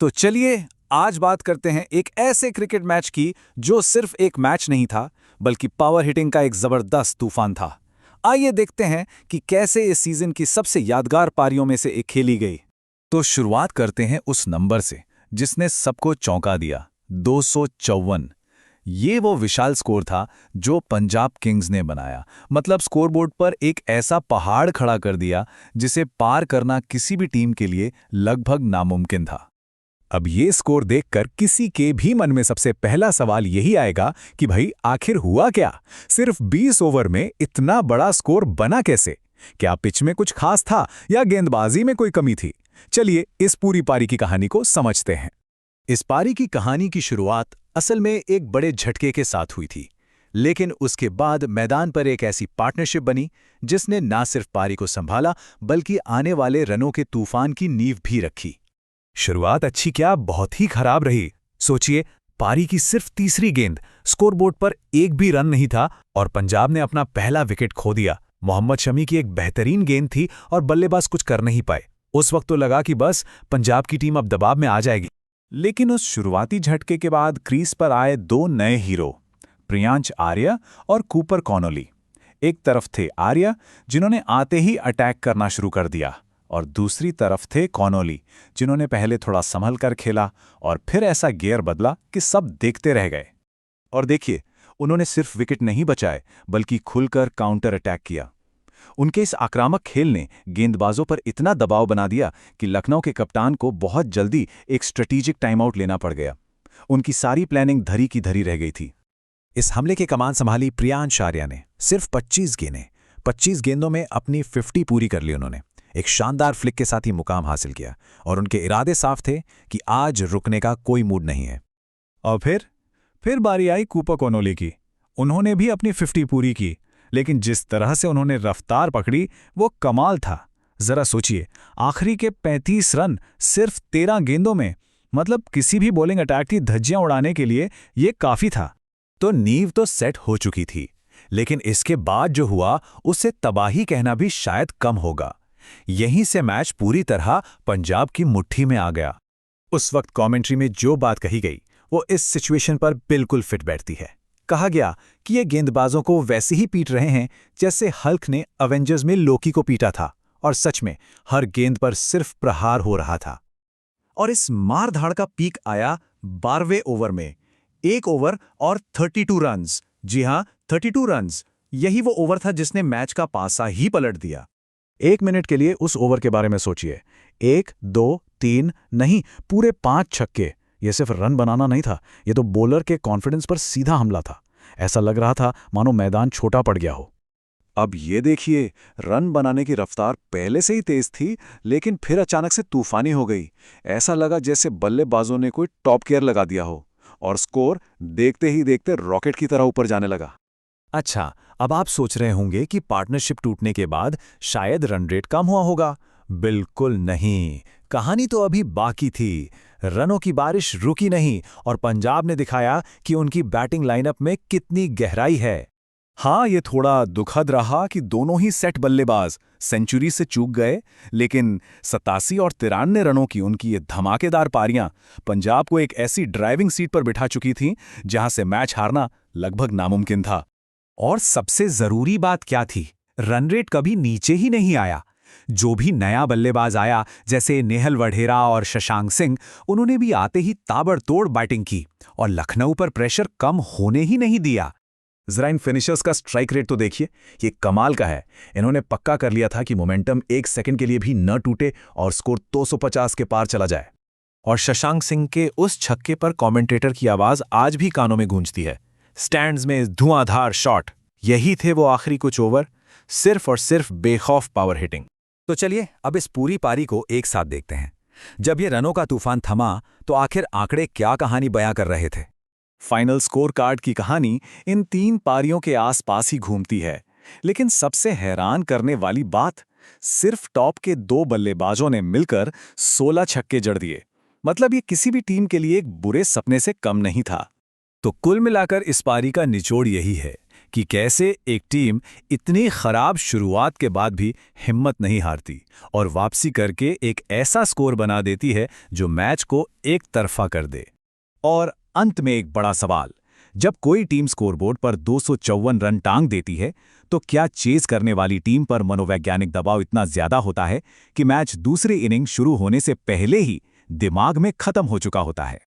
तो चलिए आज बात करते हैं एक ऐसे क्रिकेट मैच की जो सिर्फ एक मैच नहीं था, बल्कि पावर हिटिंग का एक जबरदस्त तूफान था। आइए देखते हैं कि कैसे इस सीजन की सबसे यादगार पारियों में से एक खेली गई। तो शुरुआत करते हैं उस नंबर से जिसने सबको चौंका दिया, 254। ये वो विशाल स्कोर था जो पंजाब किंग्स ने बनाया। मतलब स्कोरबोर्ड पर एक ऐसा पहाड़ खड़ा कर दिया जिसे पार करना किसी भी टीम के लिए लगभग नामुमकिन था। अब ये स्कोर देखकर किसी के भी मन में सबसे पहला सवाल यही आएगा कि भाई आखिर हुआ क्या? सिर्फ 20 ओवर में इतना बड़ा स्कोर बना कैसे? क्या पिच में कुछ खास था या गेंदबाजी में कोई कमी थी? चलिए इस पूरी पारी की कहानी को समझते हैं। इस पारी की कहानी की शुरुआत असल में एक बड़े झटके के साथ हुई थी, लेकिन उसके बाद मैदान पर एक ऐसी पार्टनरशिप बनी जिसने ना सिर्फ पारी को संभाला बल्कि आने वाले रनों के तूफान की नींव भी रखी। शुरुआत अच्छी क्या बहुत ही खराब रही। सोचिए, पारी की सिर्फ तीसरी गेंद, स्कोरबोर्ड पर एक भी रन नहीं था और पंजाब ने अपना पहला विकेट खो दिया। मोहम्मद शमी की एक बेहतरीन गेंद थी और बल्लेबाज कुछ कर नहीं पाए। उस वक्त तो लगा कि बस पंजाब की टीम अब दबाव में आ जाएगी। लेकिन उस शुरुआती झटके के बाद क्रीज पर आए दो नए हीरो, प्रियांश आर्या और कूपर कॉनोली। एक तरफ थे आर्या, जिन्होंने आते ही अटैक करना शुरू कर दिया, और दूसरी तरफ थे कॉनोली, जिन्होंने पहले थोड़ा संभल कर खेला और फिर ऐसा गियर बदला कि सब देखते रह गए। और देखिए, उन्होंने सिर्फ विकेट नहीं बचाए बल्कि खुलकर काउंटर अटैक किया। उनके इस आक्रामक खेल ने गेंदबाजों पर इतना दबाव बना दिया कि लखनऊ के कप्तान को बहुत जल्दी एक स्ट्रेटेजिक टाइम आउट लेना पड़ गया। उनकी सारी प्लानिंग धरी की धरी रह गई थी। इस हमले की कमान संभाली प्रियांश आर्या ने। सिर्फ 25 गेंदों में अपनी 50 पूरी कर ली उन्होंने। एक शानदार फ्लिक के साथ ही मुकाम हासिल किया और उनके इरादे साफ थे कि आज रुकने का कोई मूड नहीं है। और फिर बारी आई कूपर कॉनोली की। उन्होंने भी अपनी 50 पूरी की, लेकिन जिस तरह से उन्होंने रफ्तार पकड़ी वो कमाल था। जरा सोचिए, आखिरी के 35 रन सिर्फ 13 गेंदों में। मतलब किसी भी बॉलिंग अटैक की धज्जियां उड़ाने के लिए ये काफी था। तो नींव तो सेट हो चुकी थी, लेकिन इसके बाद जो हुआ उसे तबाही कहना भी शायद कम होगा। यहीं से मैच पूरी तरह पंजाब की मुट्ठी में आ गया। उस वक्त कमेंट्री में जो बात कही गई वो इस सिचुएशन पर बिल्कुल फिट बैठती है। कहा गया कि ये गेंदबाजों को वैसे ही पीट रहे हैं जैसे हल्क ने अवेंजर्स में लोकी को पीटा था, और सच में हर गेंद पर सिर्फ प्रहार हो रहा था। और इस मारधाड़ का पीक आया 12वें ओवर में। 1 ओवर और 32 रन्स। जी हां, 32 रन्स। यही वो ओवर था जिसने मैच का पासा ही पलट दिया। 1 मिनट के लिए उस ओवर के बारे में सोचिए। 1, 2, 3 नहीं, पूरे 5 छक्के। ये सिर्फ रन बनाना नहीं था, ये तो बॉलर के कॉन्फिडेंस पर सीधा हमला था। ऐसा लग रहा था मानो मैदान छोटा पड़ गया हो। अब ये देखिए, रन बनाने की रफ्तार पहले से ही तेज थी, लेकिन फिर अचानक से तूफानी हो गई। ऐसा लगा जैसे बल्लेबाजों ने कोई टॉप गियर लगा दिया हो, और स्कोर देखते ही देखते रॉकेट की तरह ऊपर जाने लगा। अच्छा, अब आप सोच रहे होंगे कि पार्टनरशिप टूटने के बाद शायद रन रेट कम हुआ होगा। बिल्कुल नहीं, कहानी तो अभी बाकी थी। रनों की बारिश रुकी नहीं और पंजाब ने दिखाया कि उनकी बैटिंग लाइनअप में कितनी गहराई है। हाँ, ये थोड़ा दुखद रहा कि दोनों ही सेट बल्लेबाज सेंचुरी से चूक गए, लेकिन 87 और 93 रनों की उनकी ये धमाकेदार पारियां पंजाब को एक ऐसी ड्राइविंग सीट पर बिठा चुकी थीं जहां से मैच हारना लगभग नामुमकिन था। और सबसे जरूरी बात क्या थी? रन रेट कभी नीचे ही नहीं आया। जो भी नया बल्लेबाज आया, जैसे नेहल वढेरा और शशांक सिंह, उन्होंने भी आते ही ताबड़तोड़ बैटिंग की और लखनऊ पर प्रेशर कम होने ही नहीं दिया। जरा इन फिनिशर्स का स्ट्राइक रेट तो देखिए, ये कमाल का है। इन्होंने पक्का कर लिया था कि मोमेंटम 1 सेकंड के लिए भी न टूटे और स्कोर 250 के पार चला जाए। और शशांक सिंह के उस छक्के पर कमेंटेटर की आवाज आज भी कानों में गूंजती है। स्टैंड्स में धुआंधार शॉट। यही थे वो आखिरी कुछ ओवर, सिर्फ और सिर्फ बेखौफ पावर हिटिंग। तो चलिए अब इस पूरी पारी को एक साथ देखते हैं। जब ये रनों का तूफान थमा तो आखिर आंकड़े क्या कहानी बयां कर रहे थे? फाइनल स्कोर कार्ड की कहानी इन 3 पारियों के आसपास ही घूमती है, लेकिन सबसे हैरान करने वाली बात, सिर्फ टॉप के 2 बल्लेबाजों ने मिलकर 16 छक्के जड़ दिए। मतलब ये किसी भी टीम के लिए एक बुरे सपने से कम नहीं था। तो कुल मिलाकर इस पारी का निचोड़ यही है कि कैसे एक टीम इतनी खराब शुरुआत के बाद भी हिम्मत नहीं हारती और वापसी करके एक ऐसा स्कोर बना देती है जो मैच को एक तरफा कर दे। और अंत में एक बड़ा सवाल, जब कोई टीम स्कोरबोर्ड पर 254 रन टांग देती है तो क्या चेस करने वाली टीम पर मनोवैज्ञानिक दबाव इतना ज्यादा होता है कि मैच दूसरी इनिंग शुरू होने से पहले ही दिमाग में खत्म हो चुका होता है।